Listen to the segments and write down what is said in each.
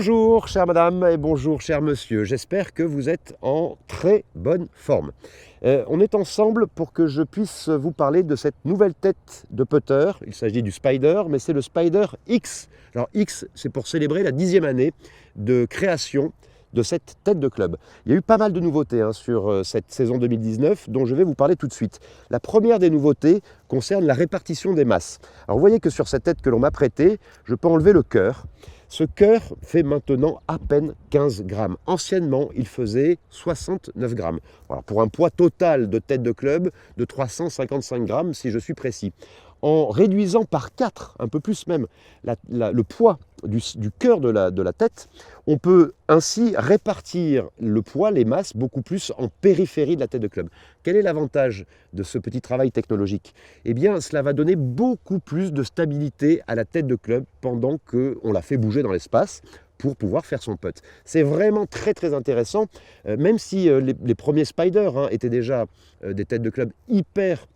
Bonjour chère madame et bonjour cher monsieur, j'espère que vous êtes en très bonne forme. On est ensemble pour que je puisse vous parler de cette nouvelle tête de putter. Il s'agit du Spider, mais c'est le Spider X. Alors X, c'est pour célébrer la 10e année de création de cette tête de club. Il y a eu pas mal de nouveautés sur cette saison 2019 dont je vais vous parler tout de suite. La première des nouveautés concerne la répartition des masses. Alors vous voyez que sur cette tête que l'on m'a prêtée, je peux enlever le cœur. Ce cœur fait maintenant à peine 15 grammes. Anciennement, il faisait 69 grammes. Voilà, pour un poids total de tête de club de 355 grammes si je suis précis. En réduisant par 4, un peu plus même, le poids du cœur de la tête, on peut ainsi répartir le poids, les masses, beaucoup plus en périphérie de la tête de club. Quel est l'avantage de ce petit travail technologique? Eh bien, cela va donner beaucoup plus de stabilité à la tête de club pendant qu'on la fait bouger dans l'espace pour pouvoir faire son putt. C'est vraiment très très intéressant, même si les premiers Spider étaient déjà des têtes de club hyper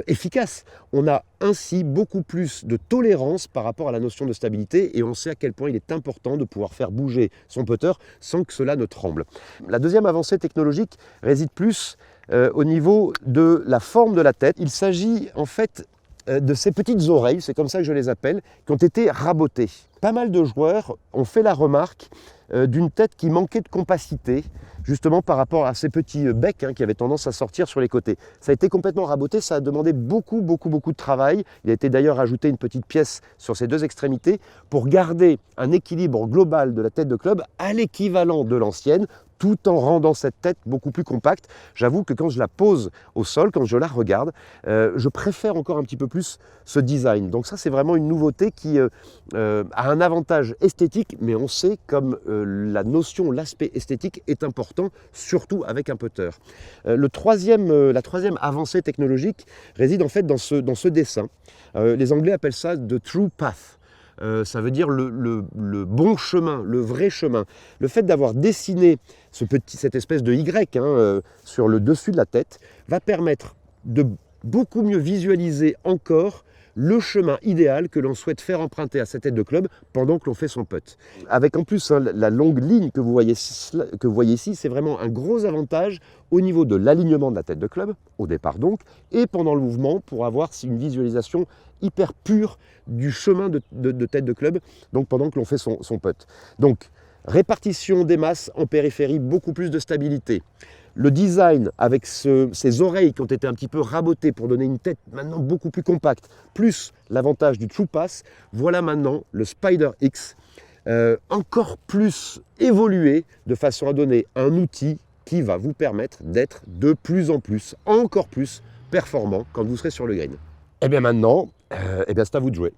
efficace. On a ainsi beaucoup plus de tolérance par rapport à la notion de stabilité et on sait à quel point il est important de pouvoir faire bouger son putter sans que cela ne tremble. La deuxième avancée technologique réside plus au niveau de la forme de la tête. Il s'agit en fait de ces petites oreilles, c'est comme ça que je les appelle, qui ont été rabotées. Pas mal de joueurs ont fait la remarque d'une tête qui manquait de compacité, justement par rapport à ces petits becs qui avaient tendance à sortir sur les côtés. Ça a été complètement raboté, ça a demandé beaucoup de travail. Il a été d'ailleurs ajouté une petite pièce sur ces deux extrémités pour garder un équilibre global de la tête de club à l'équivalent de l'ancienne, tout en rendant cette tête beaucoup plus compacte. J'avoue que quand je la pose au sol, quand je la regarde, je préfère encore un petit peu plus ce design. Donc ça, c'est vraiment une nouveauté qui a un avantage esthétique, mais on sait comme la notion, l'aspect esthétique est important, surtout avec un putter. La troisième avancée technologique réside en fait dans ce dessin. Les Anglais appellent ça « the true path ». Ça veut dire le bon chemin, le vrai chemin. Le fait d'avoir dessiné cette espèce de Y sur le dessus de la tête va permettre de beaucoup mieux visualiser encore le chemin idéal que l'on souhaite faire emprunter à cette tête de club pendant que l'on fait son putt. Avec en plus la longue ligne que vous voyez ici, c'est vraiment un gros avantage au niveau de l'alignement de la tête de club, au départ donc, et pendant le mouvement pour avoir une visualisation hyper pure du chemin de tête de club, donc pendant que l'on fait son putt. Donc, répartition des masses en périphérie, beaucoup plus de stabilité. Le design avec ces oreilles qui ont été un petit peu rabotées pour donner une tête maintenant beaucoup plus compacte, plus l'avantage du True Pass, voilà maintenant le Spider X, encore plus évolué de façon à donner un outil qui va vous permettre d'être de plus en plus, encore plus performant quand vous serez sur le green. Et bien maintenant, c'est à vous de jouer.